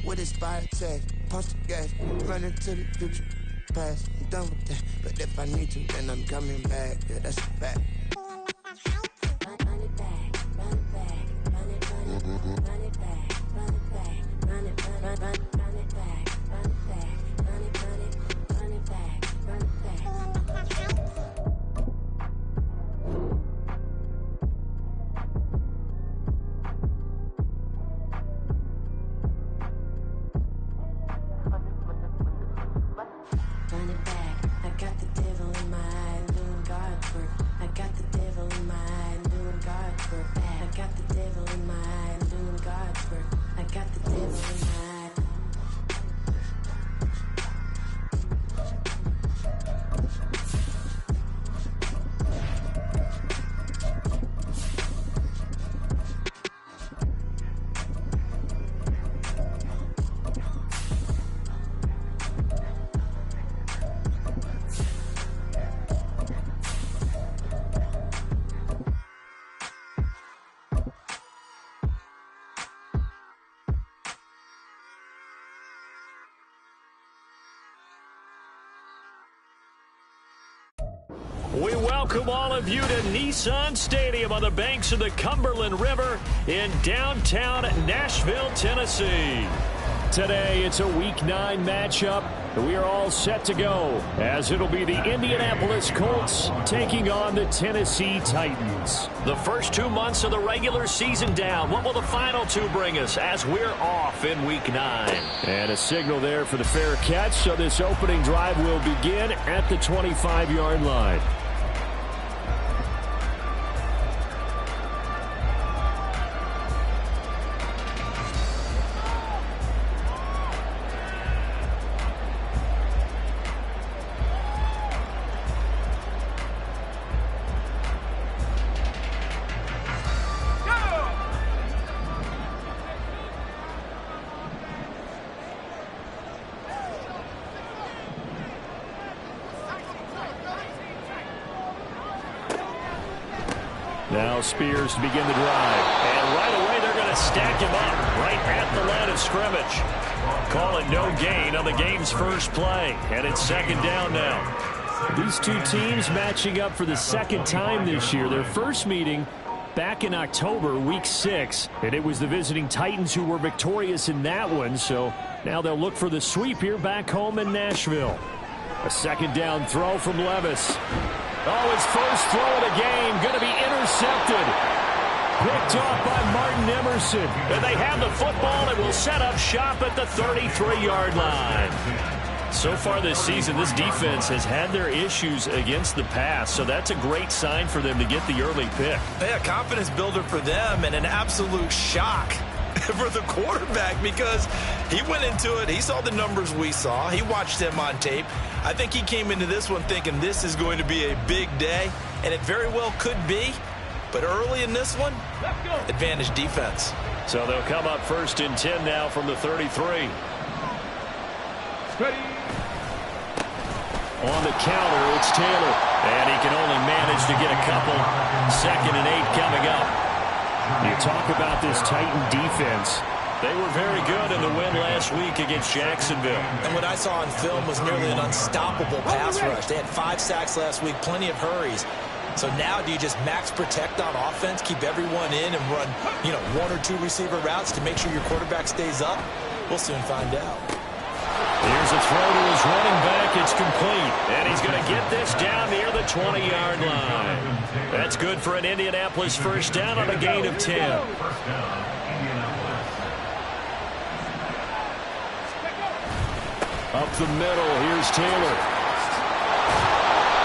with expired tags. Punch the gas, running to the future. Past, I'm done with that. But if I need to, then I'm coming back. Yeah, that's a fact. Run it back, run it back, run it back, run it back, run it back, run it back, run it back, run it back, run it back, run it back, run it back. Run it back, I got the devil in my eye, I'm doing God's work. I got the devil in my eye, I'm doing God's work. I got the devil in my eye, I'm doing God's work. I got the devil in my eye. We welcome all of you to Nissan Stadium on the banks of the Cumberland River in downtown Nashville, Tennessee. Today, it's a Week 9 matchup, and we are all set to go, as it'll be the Indianapolis Colts taking on the Tennessee Titans. The first 2 months of the regular season down. What will the final 2 bring us as we're off in Week 9? And a signal there for the fair catch, so this opening drive will begin at the 25-yard line. Now Spears to begin the drive. And right away they're going to stack him up right at the line of scrimmage. Call it no gain on the game's first play. And it's second down now. These two teams matching up for the second time this year. Their first meeting back in October, Week 6. And it was the visiting Titans who were victorious in that one. So now they'll look for the sweep here back home in Nashville. A second down throw from Levis. Oh, his first throw of the game going to be intercepted. Picked off by Martin Emerson. And they have the football and will set up shop at the 33-yard line. So far this season, this defense has had their issues against the pass, so that's a great sign for them to get the early pick. Yeah, confidence builder for them and an absolute shock for the quarterback because he went into it. He saw the numbers we saw. He watched them on tape. I think he came into this one thinking this is going to be a big day, and it very well could be. But early in this one, advantage defense. So they'll come up first and 10 now from the 33. Ready. On the counter, it's Taylor. And he can only manage to get a couple. 2nd and 8 coming up. You talk about this Titan defense. They were very good in the win last week against Jacksonville. And what I saw on film was nearly an unstoppable pass rush. They had 5 sacks last week, plenty of hurries. So now do you just max protect on offense, keep everyone in and run, 1 or 2 receiver routes to make sure your quarterback stays up? We'll soon find out. Here's a throw to his running back. It's complete. And he's going to get this down near the 20-yard line. That's good for an Indianapolis first down on a gain of 10. Up the middle, here's Taylor.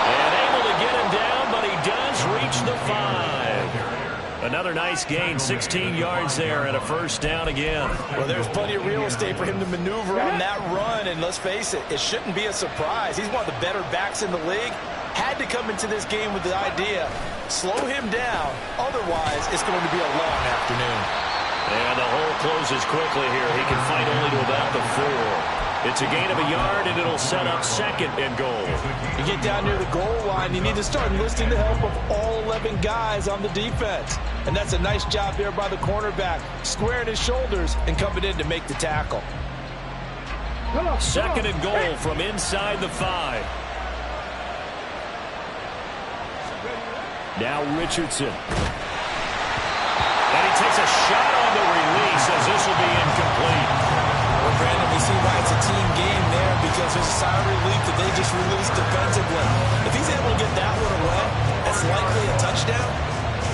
And able to get him down, but he does reach the 5. Another nice gain, 16 yards there and a first down again. Well, there's plenty of real estate for him to maneuver on that run, and let's face it, it shouldn't be a surprise. He's one of the better backs in the league. Had to come into this game with the idea, slow him down, otherwise it's going to be a long afternoon. And the hole closes quickly here. He can fight only to about the 4. It's a gain of a yard, and it'll set up 2nd and goal. You get down near the goal line, you need to start enlisting the help of all 11 guys on the defense. And that's a nice job there by the cornerback, squaring his shoulders and coming in to make the tackle. 2nd and goal from inside the 5. Now Richardson. And he takes a shot on the release as this will be incomplete. Well, Brandon, we see why it's a team game there because there's a sigh of relief that they just released defensively. If he's able to get that one away, that's likely a touchdown.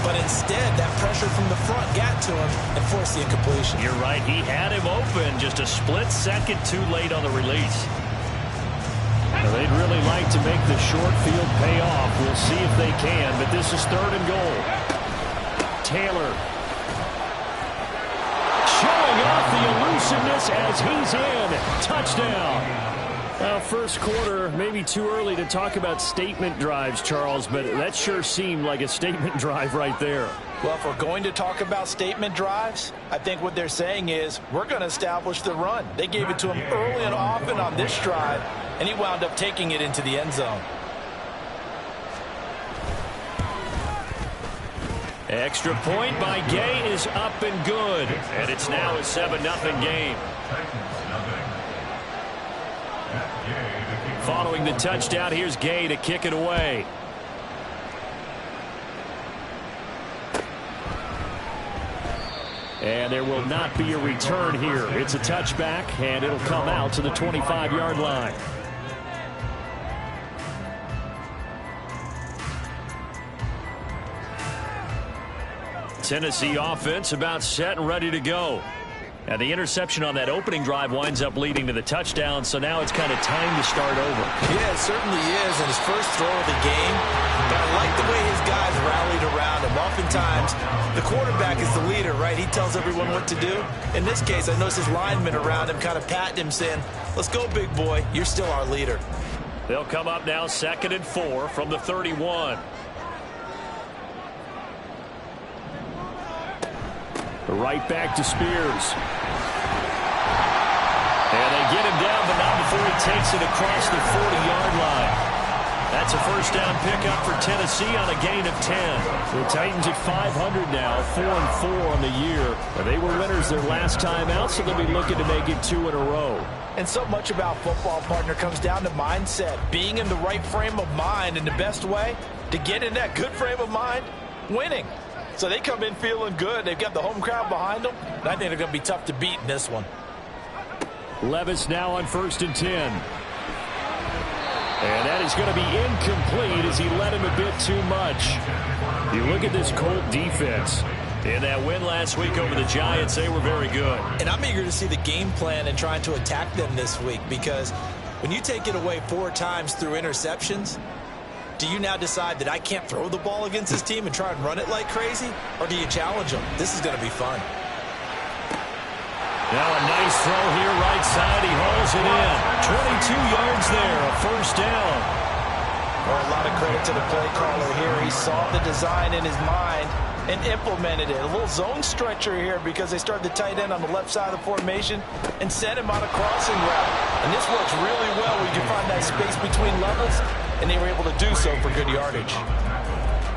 But instead, that pressure from the front got to him and forced the incompletion. You're right. He had him open. Just a split second too late on the release. Now, they'd really like to make the short field pay off. We'll see if they can, but this is 3rd and goal. Taylor showing off the elusiveness as he's in. Touchdown. Well, first quarter, maybe too early to talk about statement drives, Charles, but that sure seemed like a statement drive right there. Well, if we're going to talk about statement drives, I think what they're saying is we're going to establish the run. They gave it to him early and often on this drive, and he wound up taking it into the end zone. Extra point by Gay is up and good, and it's now a 7-0 game. Following the touchdown, here's Gay to kick it away. And there will not be a return here. It's a touchback, and it'll come out to the 25-yard line. Tennessee offense about set and ready to go. And the interception on that opening drive winds up leading to the touchdown, so now it's kind of time to start over. Yeah, it certainly is, and his first throw of the game. But I like the way his guys rallied around him. Oftentimes, the quarterback is the leader, right? He tells everyone what to do. In this case, I noticed his linemen around him kind of patting him, saying, let's go, big boy. You're still our leader. They'll come up now 2nd and 4 from the 31. Right back to Spears. And they get him down, but not before he takes it across the 40-yard line. That's a first down pickup for Tennessee on a gain of 10. The Titans at 500 now, 4-4 on the year. They were winners their last time out, so they'll be looking to make it 2 in a row. And so much about football, partner, comes down to mindset. Being in the right frame of mind, and the best way to get in that good frame of mind, winning. So they come in feeling good. They've got the home crowd behind them. And I think they're going to be tough to beat in this one. Levis now on 1st and 10. And that is going to be incomplete as he led him a bit too much. You look at this Colt defense. In that win last week over the Giants, they were very good. And I'm eager to see the game plan and trying to attack them this week, because when you take it away 4 times through interceptions, do you now decide that I can't throw the ball against this team and try and run it like crazy? Or do you challenge them? This is going to be fun. Now a nice throw here right side. He hauls it in. 22 yards there, a first down. Well, a lot of credit to the play caller here. He saw the design in his mind and implemented it. A little zone stretcher here because they started the tight end on the left side of the formation and sent him on a crossing route. And this works really well where you can find that space between levels, and they were able to do so for good yardage.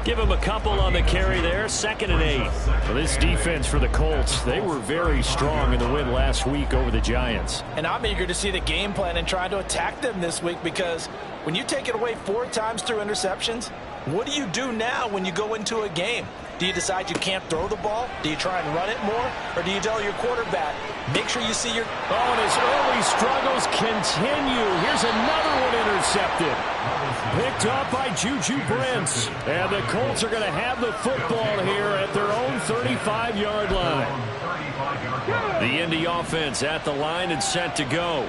Give him a couple on the carry there. 2nd and 8. Well, this defense for the Colts, they were very strong in the win last week over the Giants. And I'm eager to see the game plan and try to attack them this week, because when you take it away 4 times through interceptions, what do you do now when you go into a game? Do you decide you can't throw the ball? Do you try and run it more? Or do you tell your quarterback, make sure you see your... Oh, and his early struggles continue. Here's another one intercepted. Picked up by Juju Brents. And the Colts are going to have the football here at their own 35-yard line. The Indy offense at the line and set to go.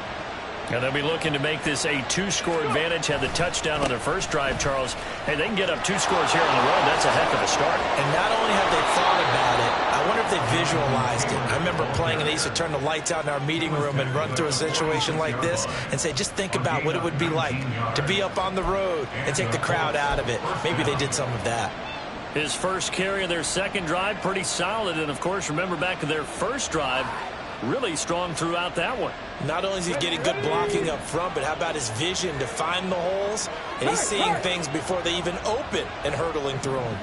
And they'll be looking to make this a 2-score advantage. Had the touchdown on their first drive, Charles. Hey, they can get up 2 scores here on the road. That's a heck of a start. And not only have they thought about it, I wonder if they visualized it. I remember playing, and they used to turn the lights out in our meeting room and run through a situation like this and say, just think about what it would be like to be up on the road and take the crowd out of it. Maybe they did some of that. His first carry of their second drive, pretty solid. And, of course, remember back to their first drive, really strong throughout that one. Not only is he getting good blocking up front, but how about his vision to find the holes? And he's seeing things before they even open and hurtling through them.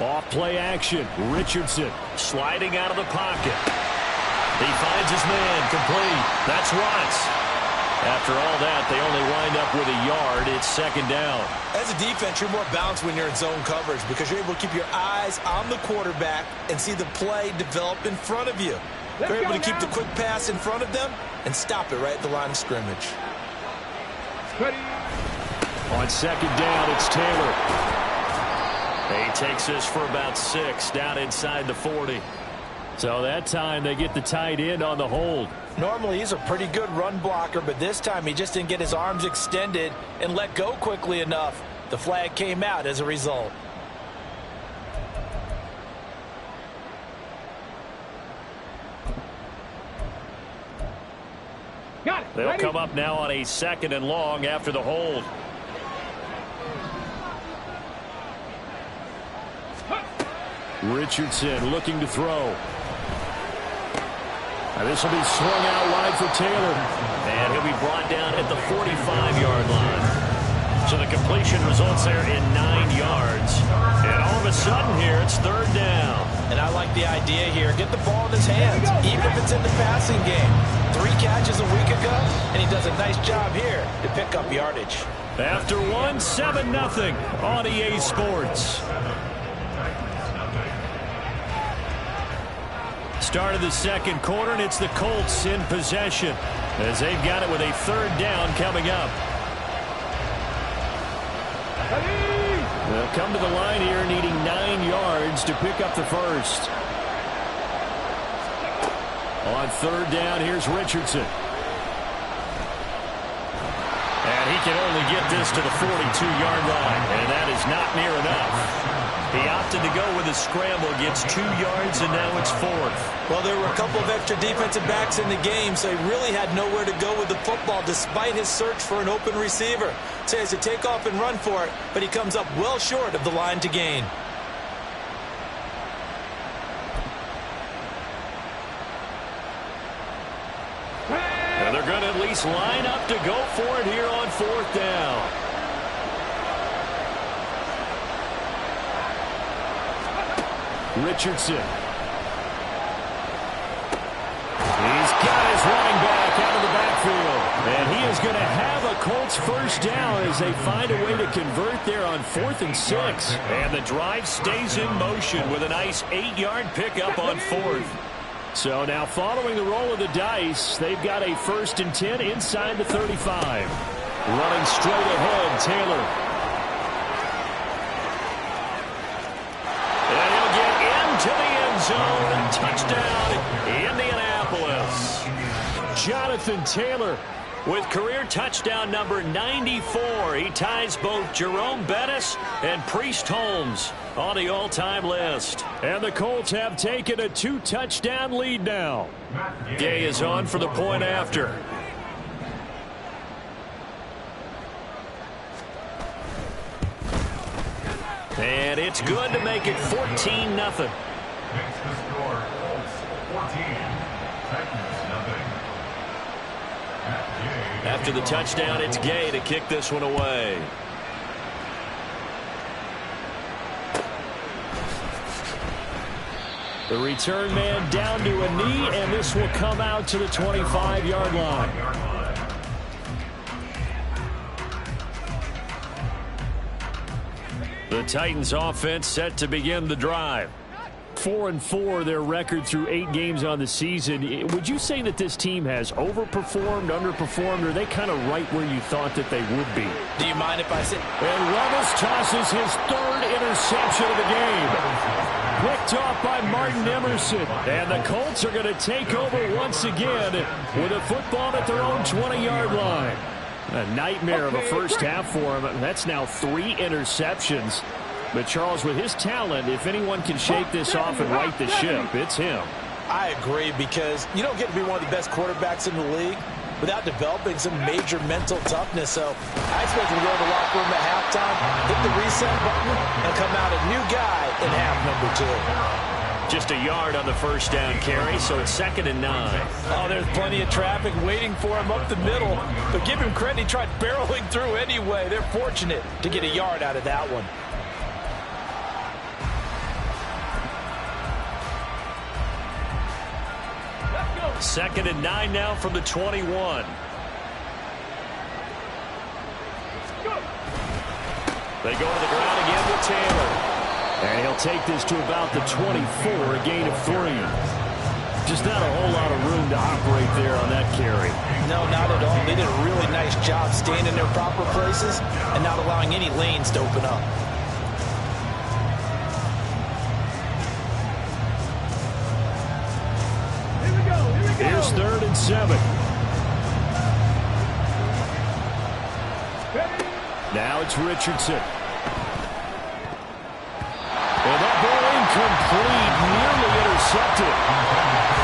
Off play action. Richardson sliding out of the pocket. He finds his man, complete. That's Watts. After all that, they only wind up with a yard. It's second down. As a defense, you're more balanced when you're in zone coverage because you're able to keep your eyes on the quarterback and see the play develop in front of you. You're able to keep the quick pass in front of them and stop it right at the line of scrimmage. On second down, it's Taylor. He takes this for about 6 down inside the 40. So that time they get the tight end on the hold. Normally he's a pretty good run blocker, but this time he just didn't get his arms extended and let go quickly enough. The flag came out as a result. They'll come up now on a 2nd and long after the hold. Richardson looking to throw. And this will be swung out wide for Taylor. And he'll be brought down at the 45-yard line. So the completion results there in 9 yards. And all of a sudden here, it's 3rd down. And I like the idea here. Get the ball in his hands, even if it's in the passing game. 3 catches a week ago, and he does a nice job here to pick up yardage. After 1, 7-0 on EA Sports. Start of the second quarter, and it's the Colts in possession as they've got it with a 3rd down coming up. They'll come to the line here needing 9 yards to pick up the first. On 3rd down, here's Richardson. And he can only get this to the 42-yard line, and that is not near enough. He opted to go with a scramble, gets 2 yards, and now it's 4th. Well, there were a couple of extra defensive backs in the game, so he really had nowhere to go with the football despite his search for an open receiver. So he has to take off and run for it, but he comes up well short of the line to gain. And they're going to at least line up to go for it here on 4th down. Richardson. He's got his running back out of the backfield. And he is going to have a Colts 1st down as they find a way to convert there on 4th and 6. And the drive stays in motion with a nice 8-yard pickup on 4th. So now following the roll of the dice, they've got a 1st and 10 inside the 35. Running straight ahead, Taylor. To the end zone, touchdown, Indianapolis. Jonathan Taylor with career touchdown number 94. He ties both Jerome Bettis and Priest Holmes on the all-time list. And the Colts have taken a 2-touchdown lead now. Gay is on for the point after. And it's good to make it 14-0. Makes the score 14. Titans 0. After the touchdown, it's Gay to kick this one away. The return man down to a knee, and this will come out to the 25-yard line. The Titans offense set to begin the drive. 4-4 their record through 8 games on the season. Would you say that this team has overperformed, underperformed, or are they kind of right where you thought that they would be? Do you mind if I say? And Levis tosses his 3rd interception of the game. Picked off by Martin Emerson. And the Colts are going to take over once again with a football at their own 20-yard line. A nightmare of a first half for him. That's now 3 interceptions. But, Charles, with his talent, if anyone can shake this off and right the ship, it's him. I agree, because you don't get to be one of the best quarterbacks in the league without developing some major mental toughness. So I expect him to go to the locker room at halftime, hit the reset button, and come out a new guy in half number 2. Just a yard on the first down carry, so it's 2nd and 9. Oh, there's plenty of traffic waiting for him up the middle. But give him credit, he tried barreling through anyway. They're fortunate to get a yard out of that one. Second and 9 now from the 21. They go to the ground again with Taylor. And he'll take this to about the 24, a gain of 3. Just not a whole lot of room to operate there on that carry. No, not at all. They did a really nice job staying in their proper places and not allowing any lanes to open up. Here's 3rd and 7. Now it's Richardson. And that ball incomplete, nearly intercepted.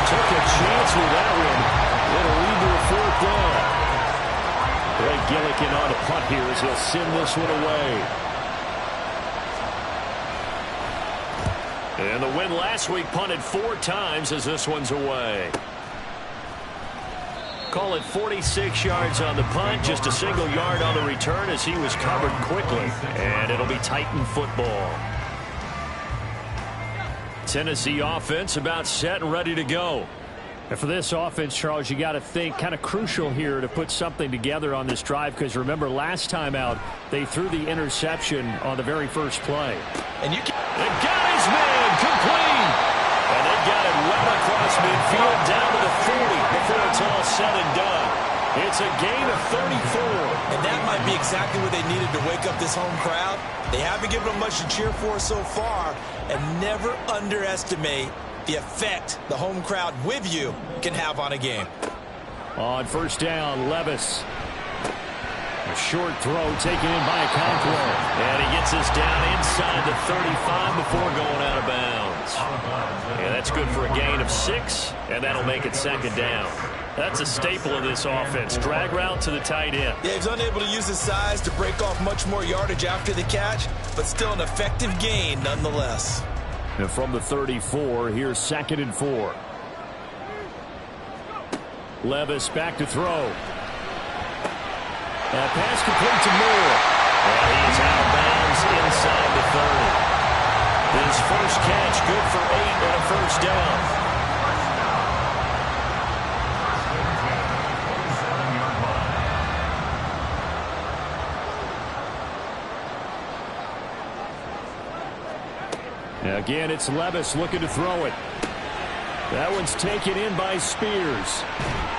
Took a chance with that one. It'll lead to a 4th down. Blake Gillikin on a punt here as he'll send this one away. And the win last week punted 4 times as this one's away. Call it 46 yards on the punt, just a single yard on the return as he was covered quickly. And it'll be Titan football. Tennessee offense about set and ready to go. And for this offense, Charles, you got to think kind of crucial here to put something together on this drive, because remember last time out they threw the interception on the very first play. And you they've got his man complete. And they got it well across midfield down to the 40 before it's all said and done. It's a gain of 34. And that might be exactly what they needed to wake up this home crowd. They haven't given them much to cheer for so far. And never underestimate the effect the home crowd with you can have on a game. On first down, Levis. A short throw taken in by Conklin. And he gets us down inside the 35 before going out of bounds. Yeah, that's good for a gain of 6, and that'll make it 2nd down. That's a staple of this offense. Drag route to the tight end. Yeah, he's unable to use his size to break off much more yardage after the catch, but still an effective gain nonetheless. And from the 34, here's 2nd and 4. Levis back to throw. That pass complete to Moore. And he's out of bounds inside the 30. His first catch good for 8 and a first down. Again, it's Levis looking to throw it. That one's taken in by Spears.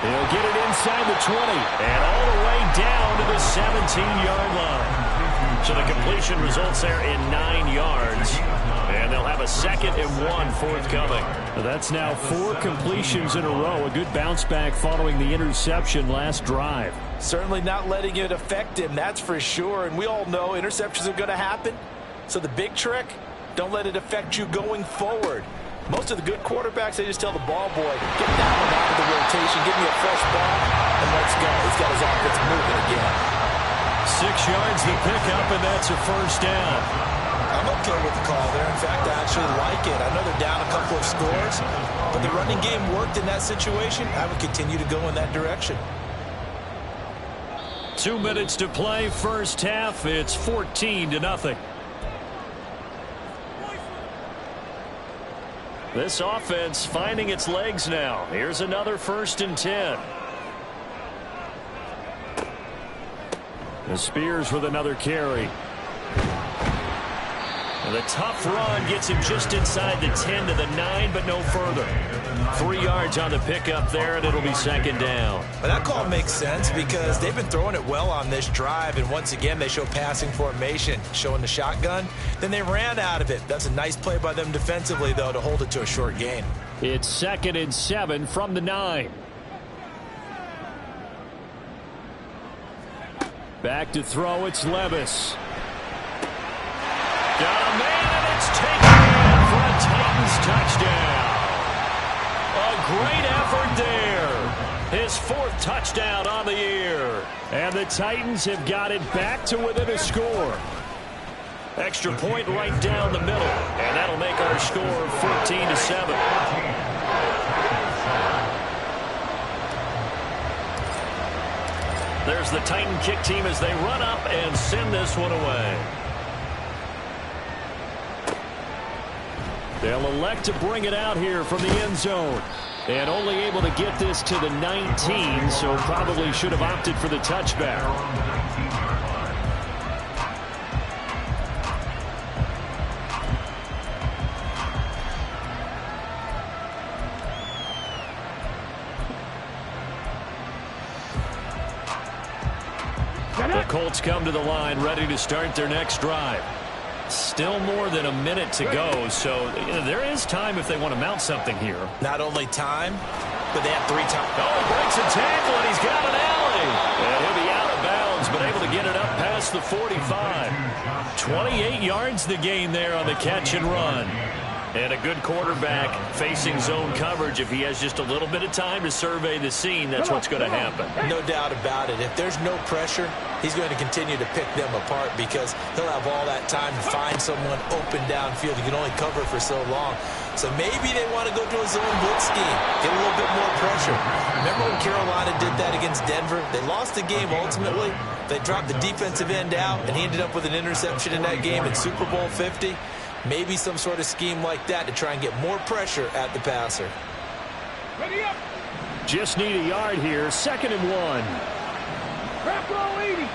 He'll get it inside the 20 and all the way down to the 17-yard line. So the completion results there in 9 yards. And they'll have a 2nd and 1 forthcoming. That's now 4 completions in a row. A good bounce back following the interception last drive. Certainly not letting it affect him, that's for sure. And we all know interceptions are going to happen. So the big trick, don't let it affect you going forward. Most of the good quarterbacks, they just tell the ball boy, get that one out of the rotation, give me a fresh ball, and let's go. He's got his offense moving again. 6 yards to pick up, and that's a first down. I'm okay with the call there. In fact, I actually like it. I know they're down a couple of scores, but the running game worked in that situation. I would continue to go in that direction. 2 minutes to play, first half. It's 14-0. This offense finding its legs now. Here's another 1st and 10. And Spears with another carry. And the tough run gets him just inside the 10 to the 9, but no further. 3 yards on the pickup there, and it'll be 2nd down. But that call makes sense because they've been throwing it well on this drive, and once again they show passing formation, showing the shotgun. Then they ran out of it. That's a nice play by them defensively, though, to hold it to a short gain. It's 2nd and 7 from the 9. Back to throw, it's Levis. Got a man, and it's taken in for a Titans touchdown. A great effort there. His 4th touchdown on the year. And the Titans have got it back to within a score. Extra point right down the middle. And that'll make our score 14-7. There's the Titan kick team as they run up and send this one away. They'll elect to bring it out here from the end zone. And only able to get this to the 19, so probably should have opted for the touchback. The Colts come to the line ready to start their next drive. Still more than a minute to go, so there is time if they want to mount something here. Not only time, but they have 3 times. Oh, breaks a tackle, and he's got an alley. And he'll be out of bounds, but able to get it up past the 45. 28 yards the gain there on the catch and run. And a good quarterback facing zone coverage. If he has just a little bit of time to survey the scene, that's what's going to happen. No doubt about it. If there's no pressure, he's going to continue to pick them apart because he'll have all that time to find someone open downfield. He can only cover for so long. So maybe they want to go to a zone blitz scheme, get a little bit more pressure. Remember when Carolina did that against Denver? They lost the game ultimately. They dropped the defensive end out, and he ended up with an interception in that game in Super Bowl 50. Maybe some sort of scheme like that to try and get more pressure at the passer. Ready up. Just need a yard here. 2nd and 1. Crack roll 80.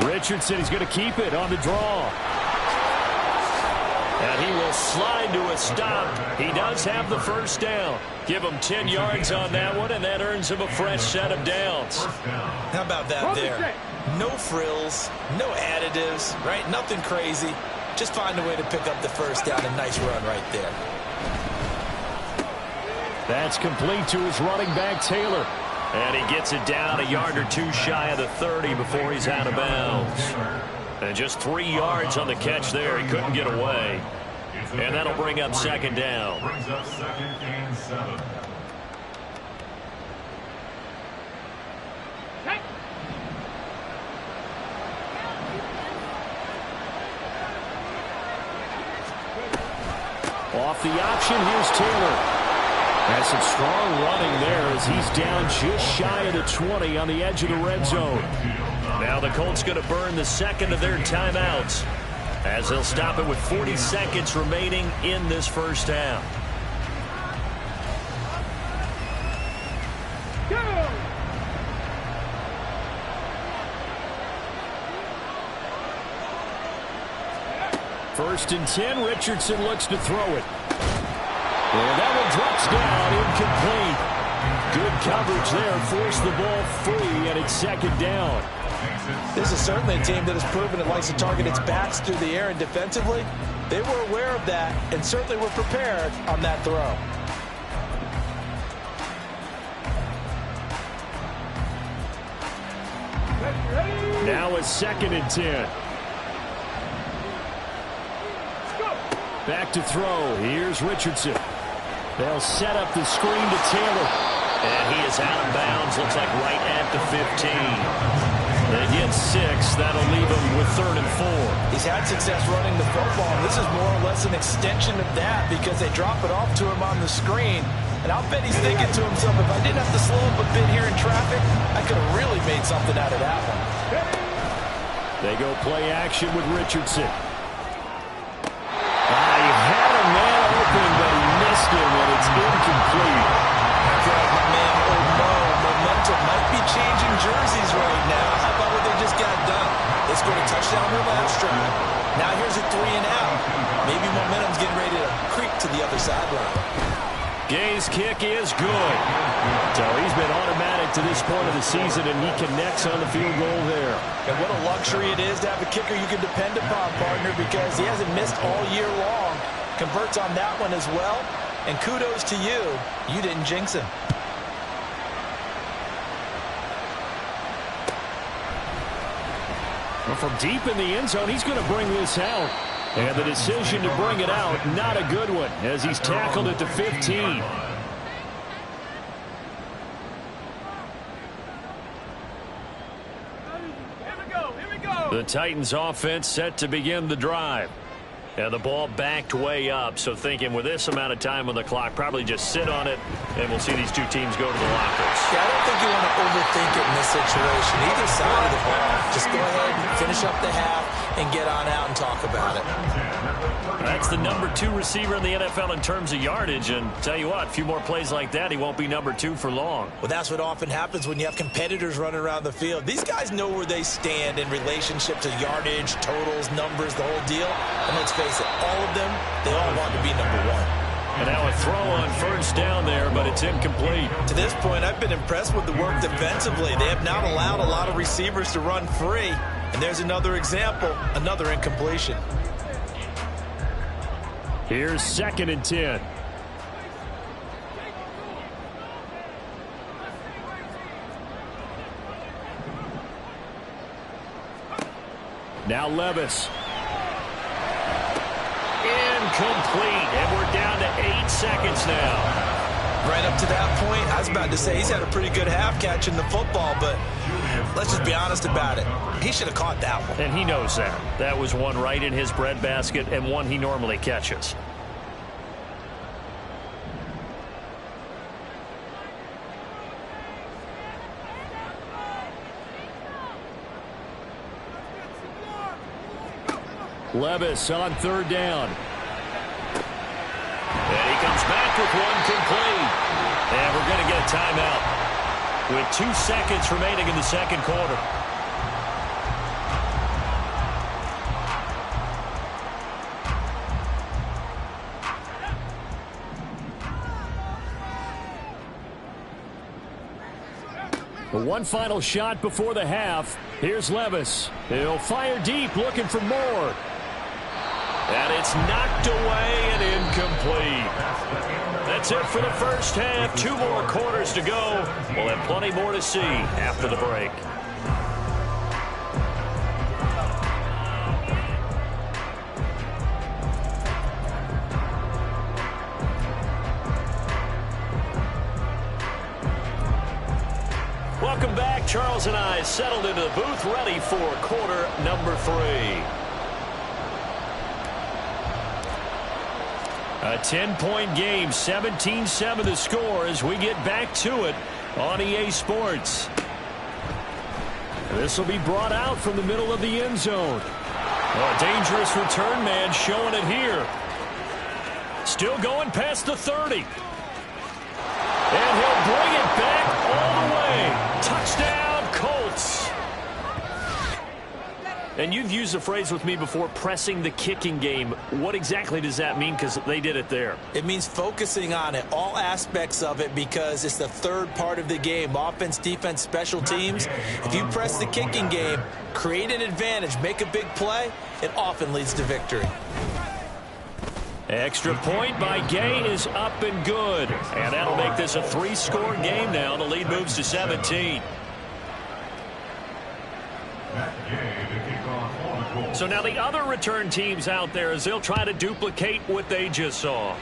Richardson is going to keep it on the draw. And he will slide to a stop. He does have the first down. Give him 10 yards on that one, and that earns him a fresh set of downs. How about that there? No frills, no additives, right? Nothing crazy. Just find a way to pick up the first down. A nice run right there. That's complete to his running back, Taylor. And he gets it down a yard or 2 shy of the 30 before he's out of bounds. And just 3 yards on the catch there. He couldn't get away. And that'll bring up 2nd down. Brings up 2nd and 7. Off the option, here's Taylor. Has some strong running there as he's down just shy of the 20 on the edge of the red zone. Now the Colts going to burn the 2nd of their timeouts as they'll stop it with 40 seconds remaining in this first half. First and 10, Richardson looks to throw it. And that one drops down, incomplete. Good coverage there, forced the ball free, and it's 2nd down. This is certainly a team that has proven it likes to target its backs through the air, and defensively, they were aware of that and certainly were prepared on that throw. Now it's 2nd and 10. Back to throw. Here's Richardson. They'll set up the screen to Taylor. And he is out of bounds. Looks like right at the 15. They get 6. That'll leave him with 3rd and 4. He's had success running the football, and this is more or less an extension of that because they drop it off to him on the screen. And I'll bet he's thinking to himself, if I didn't have to slow up a bit here in traffic, I could have really made something out of that one. They go play action with Richardson. He had a man open, but he missed him, and it's incomplete. My man, oh no, momentum might be changing jerseys right now. How about what they just got done? They scored a touchdown on their last drive. Now here's a 3 and out. Maybe momentum's getting ready to creep to the other sideline. Gay's kick is good. So he's been automatic to this point of the season, and he connects on the field goal there. And what a luxury it is to have a kicker you can depend upon, partner, because he hasn't missed all year long. Converts on that one as well. And kudos to you. You didn't jinx him. Well, from deep in the end zone, he's going to bring this out. And the decision to bring it out, not a good one, as he's tackled at the 15. Here we go. The Titans offense set to begin the drive. And the ball backed way up, so thinking with this amount of time on the clock, probably just sit on it, and we'll see these two teams go to the lockers. Yeah, I don't think you want to overthink it in this situation. Either side of the ball, just go ahead and finish up the half and get on out and talk about it. That's the number 2 receiver in the NFL in terms of yardage, and tell you what, a few more plays like that, he won't be number 2 for long. Well, that's what often happens when you have competitors running around the field. These guys know where they stand in relationship to yardage, totals, numbers, the whole deal. And let's face it, all of them, they all want to be number 1. And now a throw on first down there, but it's incomplete. To this point, I've been impressed with the work defensively. They have not allowed a lot of receivers to run free. And there's another example, another incompletion. Here's 2nd and 10. Now Levis. Incomplete, and we're down to 8 seconds now. Right up to that point, I was about to say he's had a pretty good half catching the football, but let's just be honest about it. He should have caught that one. And he knows that. That was one right in his breadbasket and one he normally catches. Levis on 3rd down. And he comes back with one complete. And we're going to get a timeout with 2 seconds remaining in the second quarter. One final shot before the half. Here's Levis. He'll fire deep, looking for more. And it's knocked away and incomplete. That's it for the first half. 2 more quarters to go. We'll have plenty more to see after the break. Welcome back. Charles and I settled into the booth, ready for quarter number 3. A 10-point game, 17-7 the score as we get back to it on EA Sports. This will be brought out from the middle of the end zone. Oh, a dangerous return man showing it here. Still going past the 30. And he'll bring it back all the way. Touchdown, Colts. And you've used the phrase with me before, pressing the kicking game. What exactly does that mean? Because they did it there. It means focusing on it, all aspects of it, because it's the third part of the game. Offense, defense, special teams. If you press the kicking game, create an advantage, make a big play, it often leads to victory. Extra point by Gay is up and good. And that'll make this a 3-score game now. The lead moves to 17. So now the other return teams out there as they'll try to duplicate what they just saw.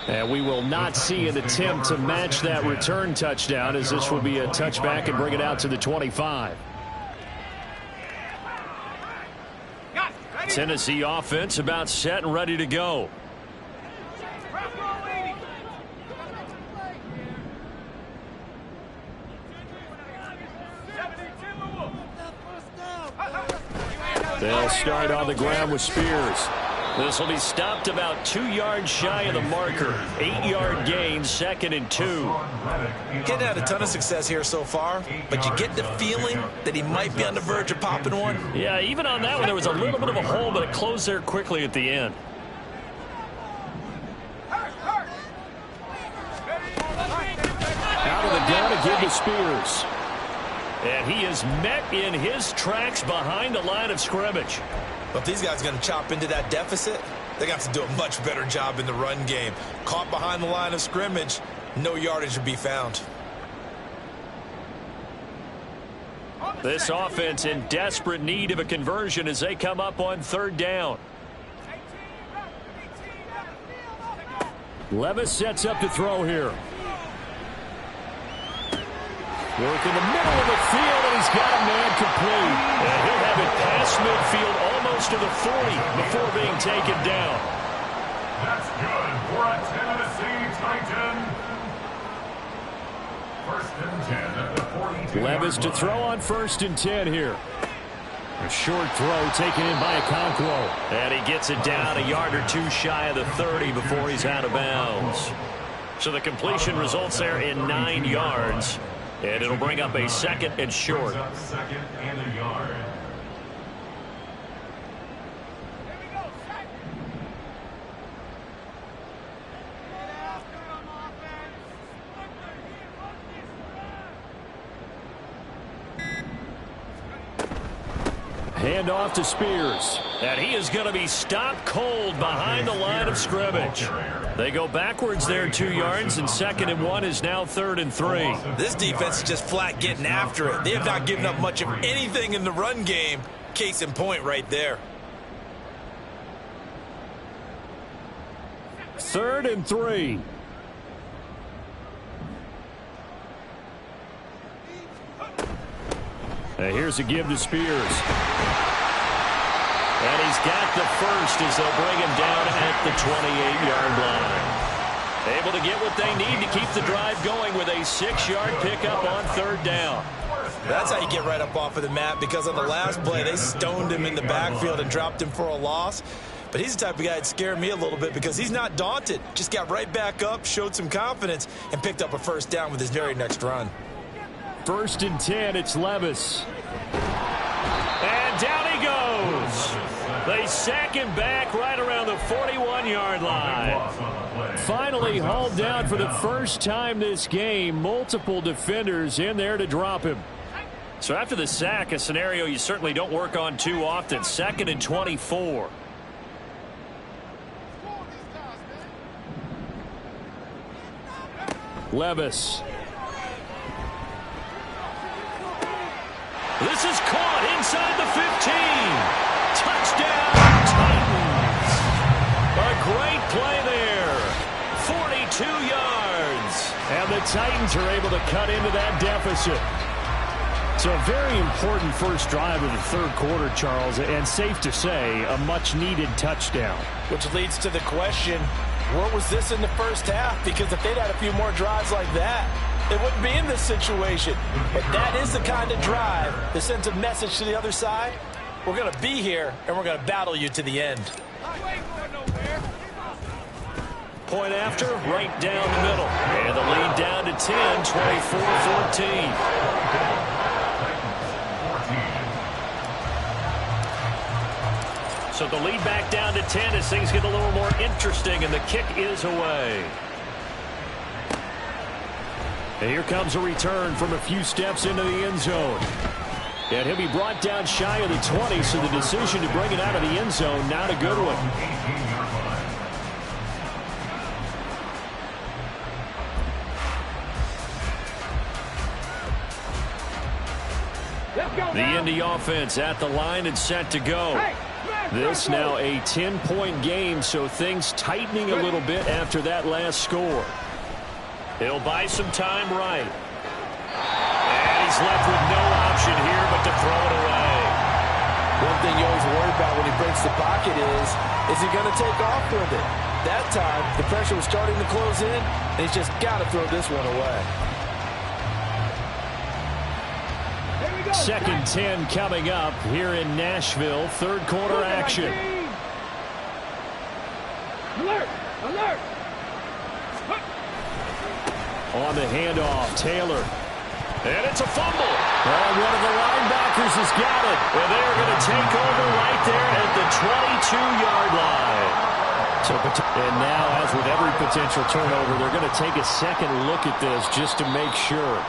And we will not see an attempt to match that return touchdown, as this will be a touchback and bring it out to the 25. Tennessee offense about set and ready to go. They'll start on the ground with Spears. This will be stopped about 2 yards shy of the marker. 8-yard gain, 2nd and 2. Getting had a ton of success here so far, but you get the feeling that he might be on the verge of popping one. Yeah, even on that one, there was a little bit of a hole, but it closed there quickly at the end. Out of the gun to give to Spears. And he is met in his tracks behind the line of scrimmage. But if these guys are going to chop into that deficit, they're going to have to do a much better job in the run game. Caught behind the line of scrimmage, no yardage to be found. This offense in desperate need of a conversion as they come up on 3rd down. Levis sets up to throw here. Working the middle of the field, and he's got a man complete. And he'll have it past midfield almost to the 40 before being taken down. That's good for a Tennessee Titan. First and 10 at the 42. Levis to throw on 1st and 10 here. A short throw taken in by Okonkwo. And he gets it down a yard or two shy of the 30 before he's out of bounds. So the completion results there in 9 yards. And it'll bring up a 2nd and short. 2nd and a yard. Hand off to Spears. And he is going to be stopped cold behind the line of scrimmage. They go backwards there 2 yards, and 2nd and 1 is now 3rd and 3. This defense is just flat getting after it. They have not given up much of anything in the run game. Case in point right there. 3rd and 3. Here's a give to Spears. And he's got the first as they'll bring him down at the 28-yard line. Able to get what they need to keep the drive going with a 6-yard pickup on 3rd down. That's how you get right up off of the mat, because on the last play, they stoned him in the backfield and dropped him for a loss. But he's the type of guy that scared me a little bit because he's not daunted. Just got right back up, showed some confidence, and picked up a 1st down with his very next run. 1st and 10, it's Levis. And down he goes. They sack him back right around the 41-yard line. Finally hauled down for the first time this game. Multiple defenders in there to drop him. So after the sack, a scenario you certainly don't work on too often. 2nd and 24. Levis. This is caught inside the 15. Touchdown, Titans. A great play there. 42 yards. And the Titans are able to cut into that deficit. So a very important first drive of the 3rd quarter, Charles, and safe to say, a much-needed touchdown. Which leads to the question, what was this in the first half? Because if they'd had a few more drives like that, they wouldn't be in this situation. But that is the kind of drive that sends a message to the other side. We're going to be here, and we're going to battle you to the end. Point after, right down the middle. And the lead down to 10, 24-14. So the lead back down to 10 as things get a little more interesting, and the kick is away. And here comes a return from a few steps into the end zone. And he'll be brought down shy of the 20, so the decision to bring it out of the end zone, not a good one. The Indy offense at the line and set to go. This now a 10-point game, so things tightening a little bit after that last score. He'll buy some time right. And he's left with no option here but to throw it away. One thing you always worry about when he breaks the pocket is he going to take off with it? That time, the pressure was starting to close in, and he's just got to throw this one away. 2nd 10 coming up here in Nashville. 3rd quarter action. Alert! Alert! On the handoff, Taylor. And it's a fumble. And one of the linebackers has got it. And they're going to take over right there at the 22-yard line. And now, as with every potential turnover, they're going to take a second look at this just to make sure.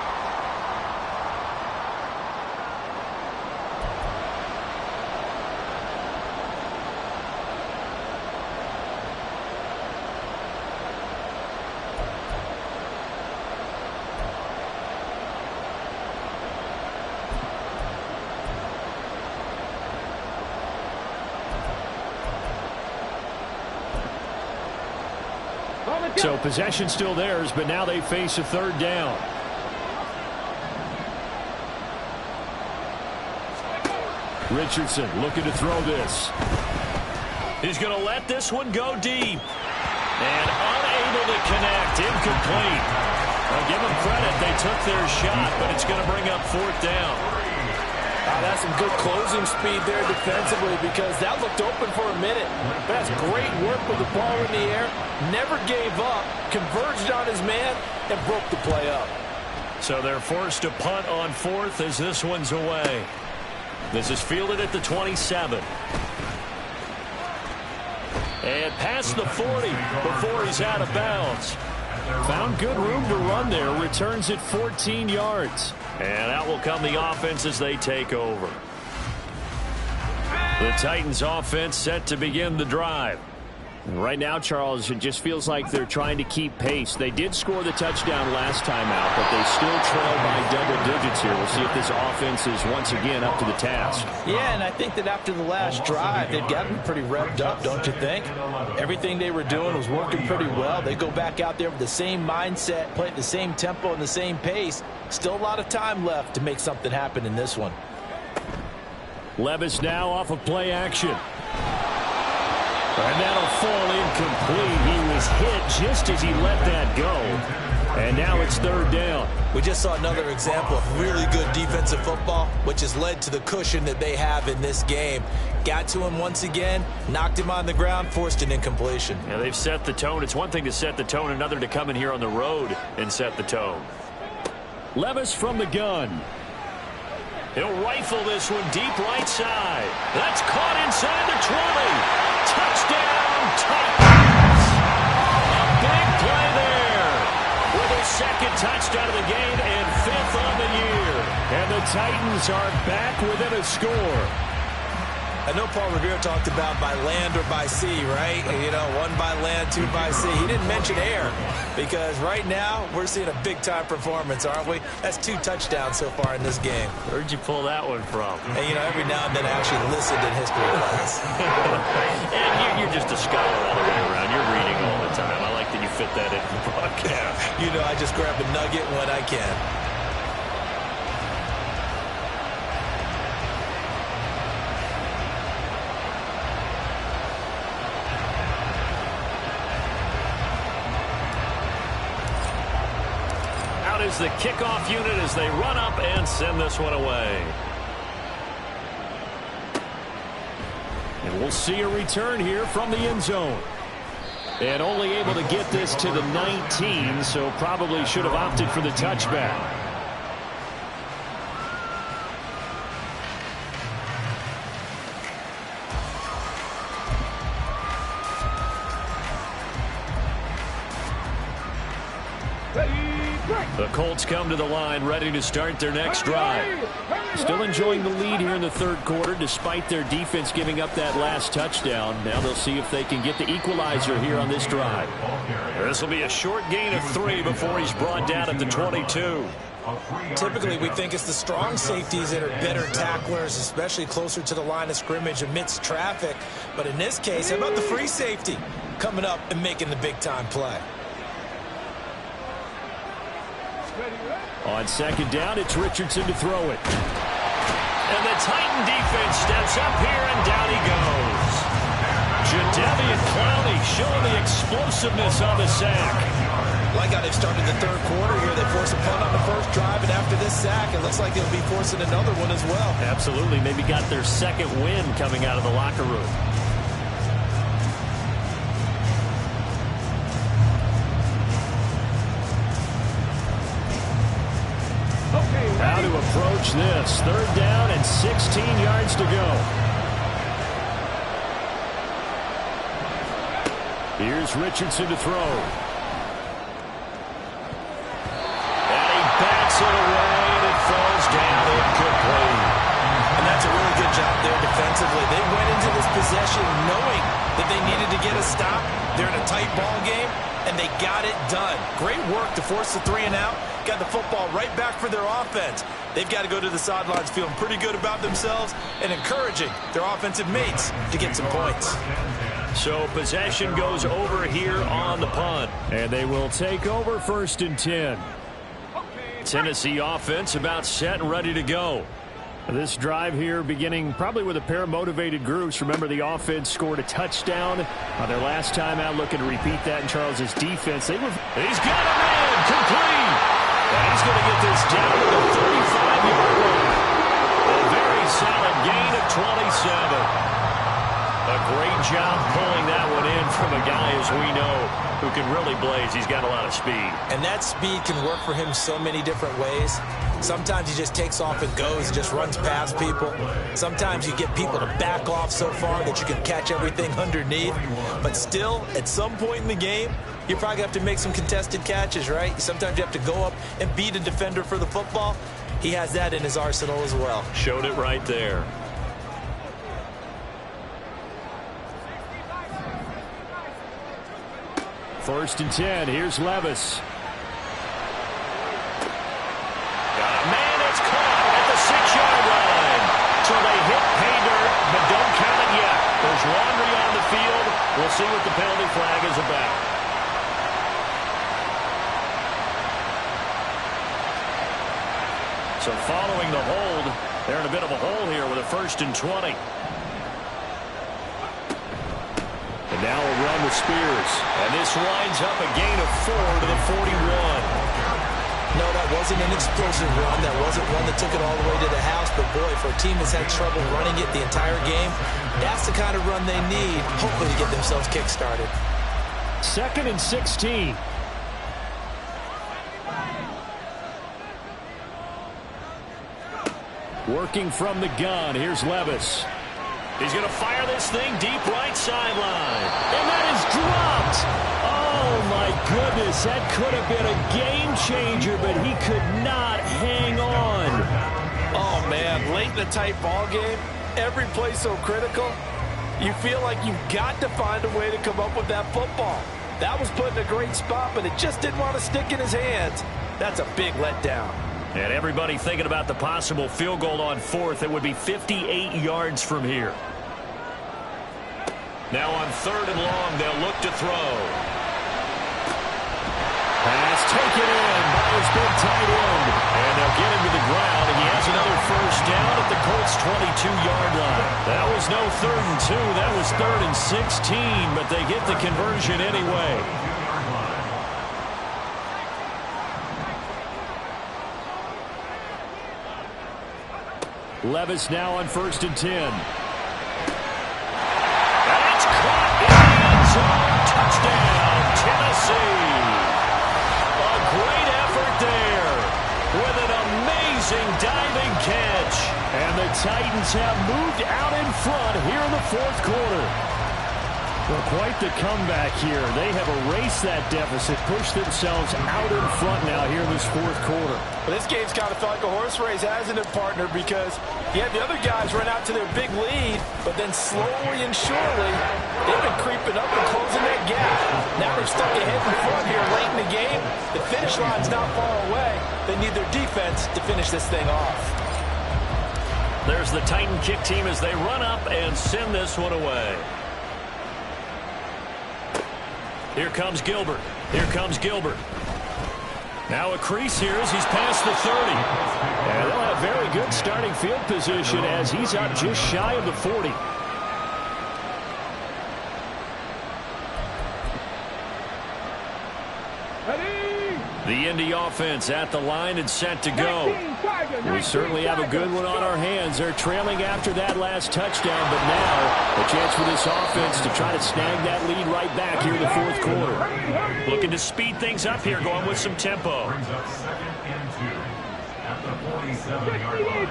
So possession still theirs, but now they face a 3rd down. Richardson looking to throw this. He's going to let this one go deep. And unable to connect. Incomplete. I'll give them credit. They took their shot, but it's going to bring up fourth down. That's some good closing speed there defensively because that looked open for a minute. That's great work with the ball in the air. Never gave up. Converged on his man and broke the play up. So they're forced to punt on fourth as this one's away. This is fielded at the 27. And past the 40 before he's out of bounds. Found good room to run there. Returns at 14 yards. And out will come the offense as they take over. The Titans offense set to begin the drive. Right now, Charles, it just feels like they're trying to keep pace. They did score the touchdown last time out, but they still trail by double digits here. We'll see if this offense is once again up to the task. Yeah, and I think that after the last drive, they've gotten pretty revved up, don't you think? Everything they were doing was working pretty well. They go back out there with the same mindset, play at the same tempo and the same pace. Still a lot of time left to make something happen in this one. Levis now off of play action. And that'll fall incomplete. He was hit just as he let that go. And now it's third down. We just saw another example of really good defensive football, which has led to the cushion that they have in this game. Got to him once again, knocked him on the ground, forced an incompletion. Yeah, they've set the tone. It's one thing to set the tone, another to come in here on the road and set the tone. Levis from the gun. He'll rifle this one deep right side. That's caught inside the 20. Touchdown, Titans! A big play there with his second touchdown of the game and fifth on the year. And the Titans are back within a score. I know Paul Revere talked about by land or by sea, right? You know, one by land, two by sea. He didn't mention air because right now we're seeing a big-time performance, aren't we? That's 2 touchdowns so far in this game. Where'd you pull that one from? And, you know, every now and then I actually listened in history class. And you're just a scholar all the way around. You're reading all the time. I like that you fit that in the broadcast. You know, I just grab a nugget when I can. Is the kickoff unit as they run up and send this one away. And we'll see a return here from the end zone. And only able to get this to the 19, so probably should have opted for the touchback. The Colts come to the line ready to start their next drive. Still enjoying the lead here in the third quarter despite their defense giving up that last touchdown. Now they'll see if they can get the equalizer here on this drive. This will be a short gain of 3 before he's brought down at the 22. Typically, we think it's the strong safeties that are better tacklers, especially closer to the line of scrimmage amidst traffic. But in this case, how about the free safety coming up and making the big-time play? On second down, it's Richardson to throw it. And the Titan defense steps up here, and down he goes. Jadeveon Clowney showing the explosiveness on the sack. Like how they've started the third quarter here. They force a punt on the first drive, and after this sack, it looks like they'll be forcing another one as well. Absolutely. Maybe got their second win coming out of the locker room. How to approach this. Third down and 16 yards to go. Here's Richardson to throw. And he bats it away, and it falls down incomplete. And that's a really good job there defensively. They went into this possession knowing that they needed to get a stop. They're in a tight ball game, and they got it done. Great work to force the 3 and out. Got the football right back for their offense. They've got to go to the sidelines feeling pretty good about themselves and encouraging their offensive mates to get some points. So possession goes over here on the punt. And they will take over 1st and 10. Tennessee offense about set and ready to go. This drive here beginning probably with a pair of motivated groups. Remember, the offense scored a touchdown on their last time out, looking to repeat that in Charles's defense. He's got him in, complete. And he's going to get this down to the 35-yard line. A very solid gain of 27. A great job pulling that one in from a guy, as we know, who can really blaze. He's got a lot of speed. And that speed can work for him so many different ways. Sometimes he just takes off and goes and just runs past people. Sometimes you get people to back off so far that you can catch everything underneath. But still, at some point in the game, you probably have to make some contested catches, right? Sometimes you have to go up and beat a defender for the football. He has that in his arsenal as well. Showed it right there. First and 10. Here's Levis. Man, it's caught at the 6-yard line. So they hit pay dirt, but don't count it yet. There's laundry on the field. We'll see what the penalty flag is about. So following the hold, they're in a bit of a hole here with a 1st and 20. And now a run with Spears. And this winds up a gain of 4 to the 41. No, that wasn't an explosive run. That wasn't one that took it all the way to the house. But, boy, for a team that's had trouble running it the entire game, that's the kind of run they need, hopefully, to get themselves kick-started. 2nd and 16. Working from the gun. Here's Levis. He's going to fire this thing deep right sideline. And that is dropped. Oh, my goodness. That could have been a game changer, but he could not hang on. Oh, man, late in the tight ball game, every play so critical, you feel like you've got to find a way to come up with that football. That was put in a great spot, but it just didn't want to stick in his hands. That's a big letdown. And everybody thinking about the possible field goal on 4th. It would be 58 yards from here. Now on 3rd and long, they'll look to throw. Pass taken in by his big tight end. And they'll get him to the ground, and he has another 1st down at the Colts' 22-yard line. That was no 3rd and 2. That was 3rd and 16, but they get the conversion anyway. Levis now on 1st and 10. That's caught in the end zone. Touchdown, Tennessee. A great effort there with an amazing diving catch. And the Titans have moved out in front here in the 4th quarter. Well, quite the comeback here. They have erased that deficit, pushed themselves out in front now here in this 4th quarter. Well, this game's kind of felt like a horse race, hasn't it, partner? Because you had the other guys run out to their big lead, but then slowly and surely, they've been creeping up and closing that gap. Now they're stuck ahead in front here late in the game. The finish line's not far away. They need their defense to finish this thing off. There's the Titan kick team as they run up and send this one away. Here comes Gilbert. Here comes Gilbert. Now a crease here as he's past the 30. And they'll have very good starting field position as he's up just shy of the 40. The Indy offense at the line and set to go. We certainly have a good one on our hands. They're trailing after that last touchdown, but now a chance for this offense to try to snag that lead right back here in the 4th quarter. Looking to speed things up here, going with some tempo. Brings up 2nd and 2 at the 47-yard line.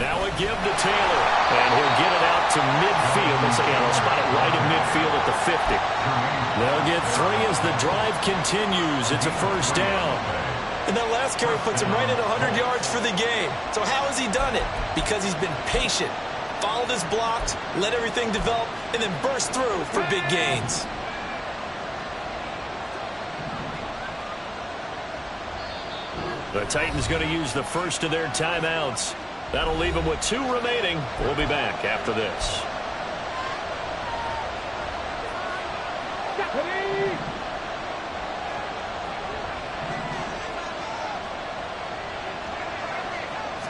Now a give to Taylor, and he'll get it out to midfield. They'll spot it right in midfield at the 50. They'll get 3 as the drive continues. It's a 1st down. And that last carry puts him right at 100 yards for the game. So how has he done it? Because he's been patient, followed his blocks, let everything develop, and then burst through for big gains. The Titans going to use the first of their timeouts. That'll leave them with 2 remaining. We'll be back after this.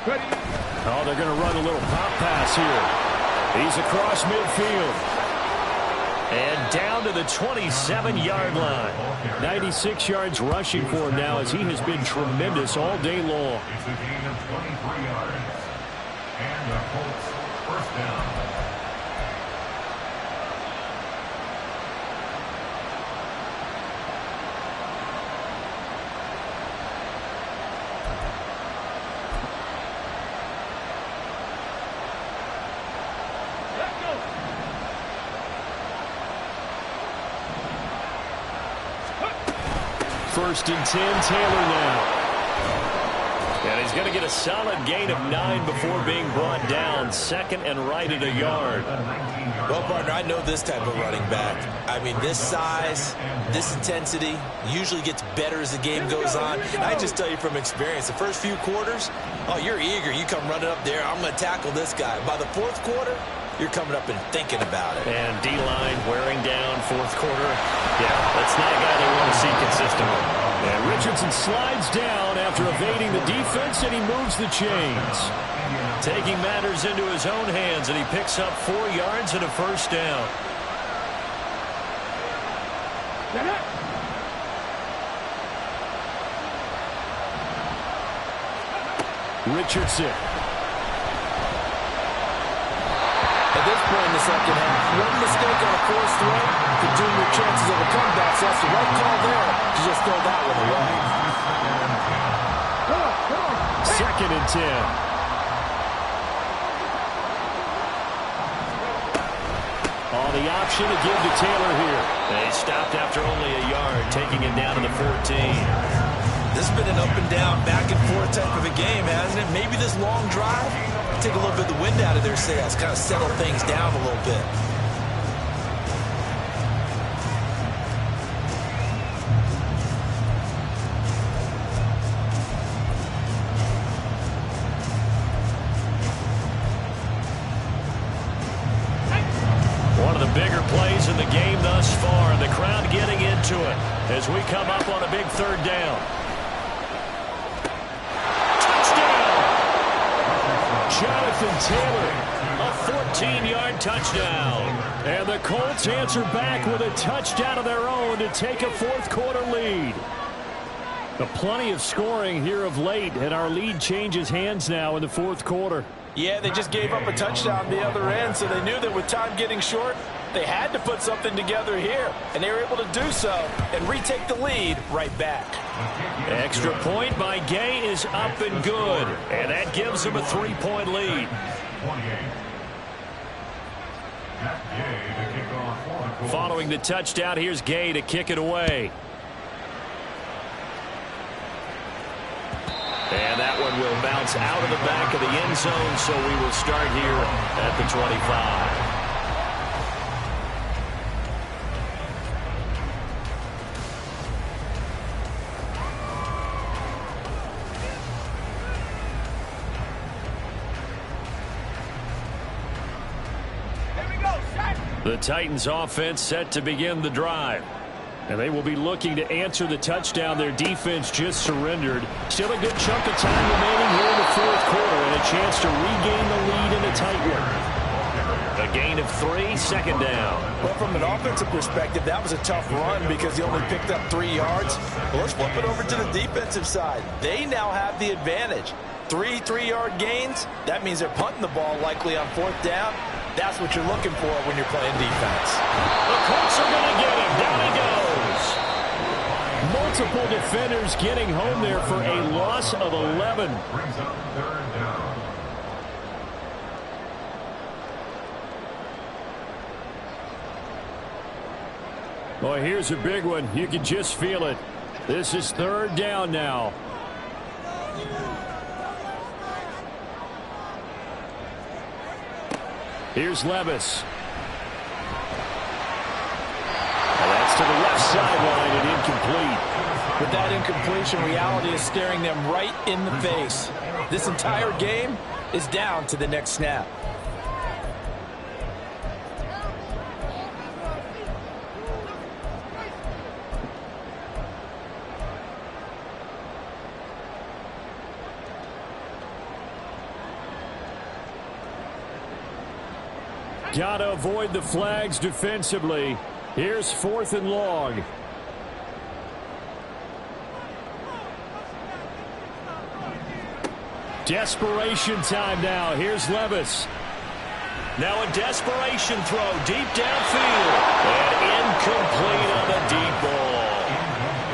Oh, they're going to run a little pop pass here. He's across midfield. And down to the 27-yard line. 96 yards rushing for him now as he has been tremendous all day long. It's a gain of 23 yards. And the Colts first down. First and 10, Taylor now. And he's going to get a solid gain of 9 before being brought down. Second and right at a yard. Well, partner, I know this type of running back. I mean, this size, this intensity usually gets better as the game goes on. And I just tell you from experience, the first few quarters, oh, you're eager. You come running up there, I'm going to tackle this guy. By the fourth quarter, you're coming up and thinking about it. And D-line wearing down fourth quarter. Yeah, that's not a guy they want to see consistently. And Richardson slides down after evading the defense, and he moves the chains. Taking matters into his own hands, and he picks up 4 yards and a first down. Richardson. At this point in the second half, one mistake on a forced throw could doom your chances of a comeback. So that's the right call there to just throw that one away. Second and 10. Oh, the option to give to Taylor here. They stopped after only a yard, taking it down to the 14. This has been an up and down, back and forth type of a game, hasn't it? Maybe this long drive, take a little bit of the wind out of their sails, kind of settle things down a little bit. One of the bigger plays in the game thus far, and the crowd getting into it as we come up on a big third down. Jonathan Taylor, a 14-yard touchdown. And the Colts answer back with a touchdown of their own to take a fourth-quarter lead. Plenty of scoring here of late, and our lead changes hands now in the fourth quarter. Yeah, they just gave up a touchdown the other end, so they knew that with time getting short, they had to put something together here, and they were able to do so and retake the lead right back. Extra point by Gay is up and good, and that gives them a 3-point lead. Following the touchdown, here's Gay to kick it away. And that one will bounce out of the back of the end zone, so we will start here at the 25. The Titans offense set to begin the drive. And they will be looking to answer the touchdown their defense just surrendered. Still a good chunk of time remaining here in the fourth quarter and a chance to regain the lead in a tight one. A gain of 3, second down. Well, from an offensive perspective, that was a tough run because he only picked up 3 yards. Well, let's flip it over to the defensive side. They now have the advantage. 3 3-yard gains, that means they're punting the ball likely on fourth down. That's what you're looking for when you're playing defense. The Colts are going to get him. Down he goes. Multiple defenders getting home there for a loss of 11. Brings up third down. Boy, here's a big one. You can just feel it. This is third down now. Here's Levis. And that's to the left sideline and incomplete. With that incompletion, reality is staring them right in the face. This entire game is down to the next snap. Got to avoid the flags defensively. Here's 4th and long. Desperation time now. Here's Levis. Now a desperation throw deep downfield. And incomplete on the deep ball.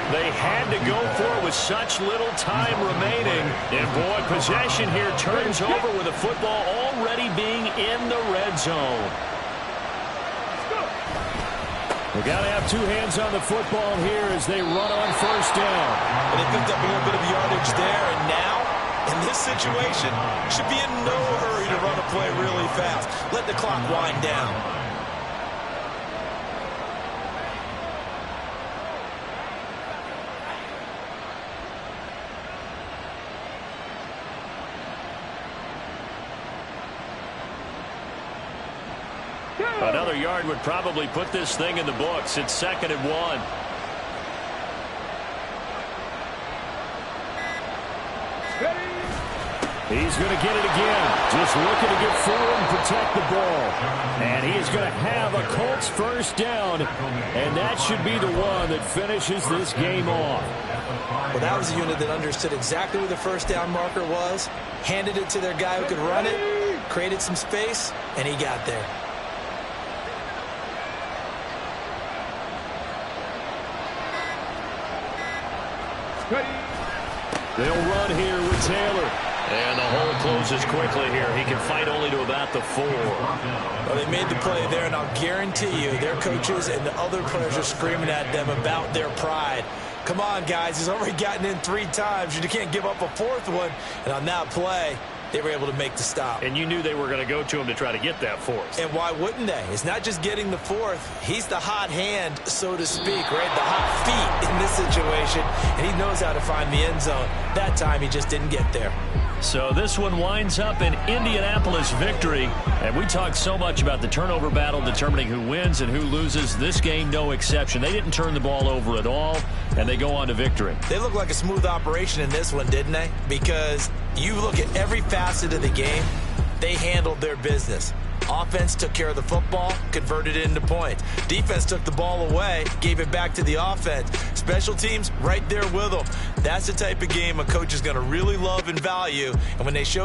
They had to go for it with such little time remaining. And, boy, possession here turns over with the football already being in the red zone. They got to have 2 hands on the football here as they run on 1st down. And they picked up a little bit of yardage there, and now, in this situation, should be in no hurry to run a play really fast. Let the clock wind down. Another yard would probably put this thing in the books. It's 2nd and 1. He's going to get it again. Just looking to get forward and protect the ball. And he is going to have a Colts 1st down. And that should be the one that finishes this game off. Well, that was a unit that understood exactly where the 1st down marker was, handed it to their guy who could run it, created some space, and he got there. They'll run here with Taylor. And the hole closes quickly here. He can fight only to about the 4. Well, they made the play there, and I'll guarantee you their coaches and the other players are screaming at them about their pride. Come on, guys. He's already gotten in 3 times. You can't give up a 4th one. And on that play, they were able to make the stop. And you knew they were going to go to him to try to get that 4th. And why wouldn't they? It's not just getting the 4th. He's the hot hand, so to speak, right? The hot feet in this situation. And he knows how to find the end zone. That time, he just didn't get there. So this one winds up in Indianapolis victory. And we talked so much about the turnover battle determining who wins and who loses. This game, no exception. They didn't turn the ball over at all, and they go on to victory. They look like a smooth operation in this one, didn't they? Because you look at every facet of the game, they handled their business. Offense took care of the football, converted it into points. Defense took the ball away, gave it back to the offense. Special teams right there with them. That's the type of game a coach is going to really love and value. And when they show